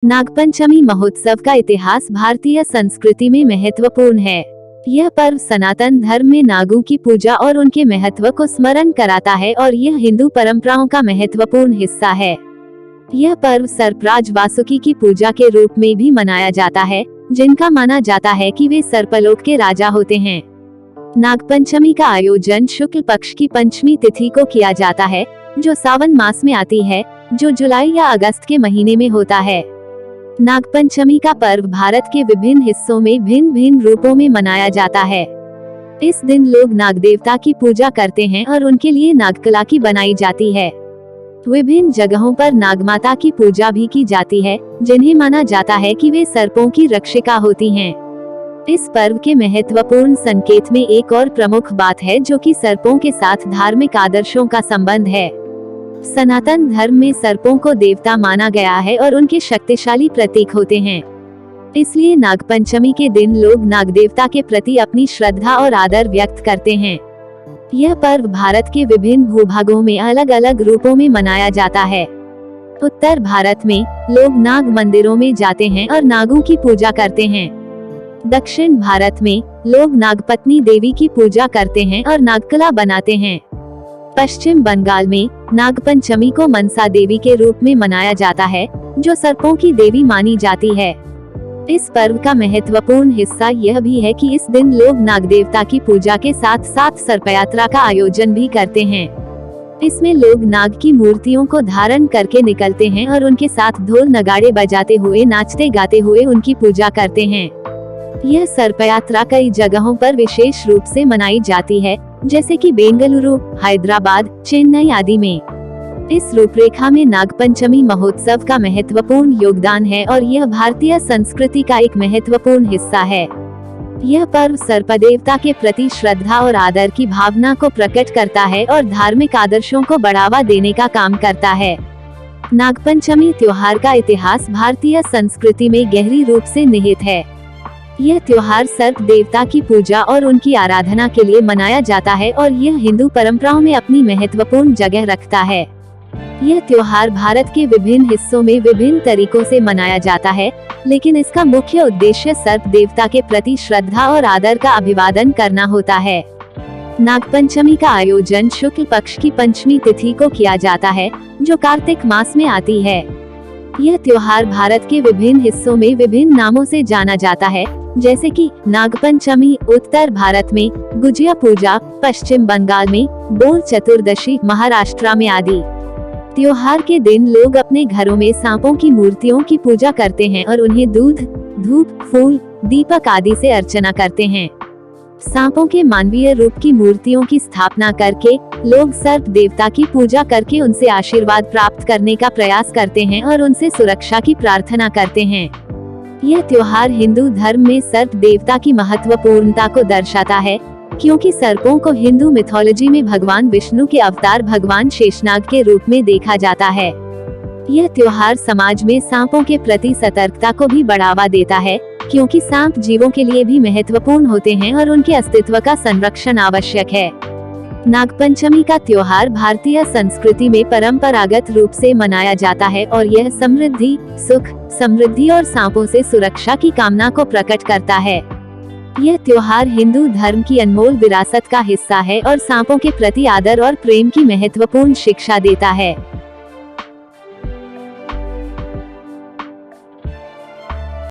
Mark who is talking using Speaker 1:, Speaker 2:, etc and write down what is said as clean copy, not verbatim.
Speaker 1: नागपंचमी महोत्सव का इतिहास भारतीय संस्कृति में महत्वपूर्ण है। यह पर्व सनातन धर्म में नागों की पूजा और उनके महत्व को स्मरण कराता है और यह हिंदू परंपराओं का महत्वपूर्ण हिस्सा है। यह पर्व सर्पराज वासुकी की पूजा के रूप में भी मनाया जाता है, जिनका माना जाता है कि वे सर्पलोक के राजा होते हैं। नागपंचमी का आयोजन शुक्ल पक्ष की पंचमी तिथि को किया जाता है, जो सावन मास में आती है, जो जुलाई या अगस्त के महीने में होता है। नागपंचमी का पर्व भारत के विभिन्न हिस्सों में भिन्न भिन्न रूपों में मनाया जाता है। इस दिन लोग नाग देवता की पूजा करते हैं और उनके लिए नागकला की बनाई जाती है। विभिन्न जगहों पर नागमाता की पूजा भी की जाती है, जिन्हें माना जाता है कि वे सर्पों की रक्षिका होती हैं। इस पर्व के महत्वपूर्ण संकेत में एक और प्रमुख बात है, जो कि सर्पों के साथ धार्मिक आदर्शों का संबंध है। सनातन धर्म में सर्पों को देवता माना गया है और उनके शक्तिशाली प्रतीक होते हैं। इसलिए नागपंचमी के दिन लोग नाग देवता के प्रति अपनी श्रद्धा और आदर व्यक्त करते हैं। यह पर्व भारत के विभिन्न भूभागों में अलग अलग रूपों में मनाया जाता है। उत्तर भारत में लोग नाग मंदिरों में जाते हैं और नागों की पूजा करते हैं। दक्षिण भारत में लोग नागपत्नी देवी की पूजा करते हैं और नागकला बनाते हैं। पश्चिम बंगाल में नागपंचमी को मनसा देवी के रूप में मनाया जाता है, जो सर्पों की देवी मानी जाती है। इस पर्व का महत्वपूर्ण हिस्सा यह भी है कि इस दिन लोग नाग देवता की पूजा के साथ साथ सर्पयात्रा का आयोजन भी करते हैं। इसमें लोग नाग की मूर्तियों को धारण करके निकलते हैं और उनके साथ ढोल नगाड़े बजाते हुए नाचते गाते हुए उनकी पूजा करते हैं। यह सर्पयात्रा कई जगहों पर विशेष रूप से मनाई जाती है, जैसे कि बेंगलुरु, हैदराबाद, चेन्नई आदि में। इस रूपरेखा में नागपंचमी महोत्सव का महत्वपूर्ण योगदान है और यह भारतीय संस्कृति का एक महत्वपूर्ण हिस्सा है। यह पर्व सर्पदेवता के प्रति श्रद्धा और आदर की भावना को प्रकट करता है और धार्मिक आदर्शों को बढ़ावा देने का काम करता है। नागपंचमी त्योहार का इतिहास भारतीय संस्कृति में गहरी रूप से निहित है। यह त्योहार सर्प देवता की पूजा और उनकी आराधना के लिए मनाया जाता है और यह हिंदू परंपराओं में अपनी महत्वपूर्ण जगह रखता है। यह त्योहार भारत के विभिन्न हिस्सों में विभिन्न तरीकों से मनाया जाता है, लेकिन इसका मुख्य उद्देश्य सर्प देवता के प्रति श्रद्धा और आदर का अभिवादन करना होता है। नागपंचमी का आयोजन शुक्ल पक्ष की पंचमी तिथि को किया जाता है, जो कार्तिक मास में आती है। यह त्योहार भारत के विभिन्न हिस्सों में विभिन्न नामों से जाना जाता है, जैसे कि नागपंचमी उत्तर भारत में, गुजिया पूजा पश्चिम बंगाल में, बोल चतुर्दशी महाराष्ट्र में आदि। त्योहार के दिन लोग अपने घरों में सांपों की मूर्तियों की पूजा करते हैं और उन्हें दूध, धूप, फूल, दीपक आदि से अर्चना करते हैं। सांपों के मानवीय रूप की मूर्तियों की स्थापना करके लोग सर्प देवता की पूजा करके उनसे आशीर्वाद प्राप्त करने का प्रयास करते हैं और उनसे सुरक्षा की प्रार्थना करते हैं। यह त्योहार हिंदू धर्म में सर्प देवता की महत्वपूर्णता को दर्शाता है, क्योंकि सर्पों को हिंदू मिथोलॉजी में भगवान विष्णु के अवतार भगवान शेषनाग के रूप में देखा जाता है। यह त्योहार समाज में सांपों के प्रति सतर्कता को भी बढ़ावा देता है, क्योंकि सांप जीवों के लिए भी महत्वपूर्ण होते हैं और उनके अस्तित्व का संरक्षण आवश्यक है। नागपंचमी का त्योहार भारतीय संस्कृति में परंपरागत रूप से मनाया जाता है और यह समृद्धि, सुख, समृद्धि और सांपों से सुरक्षा की कामना को प्रकट करता है। यह त्योहार हिंदू धर्म की अनमोल विरासत का हिस्सा है और सांपों के प्रति आदर और प्रेम की महत्वपूर्ण शिक्षा देता है।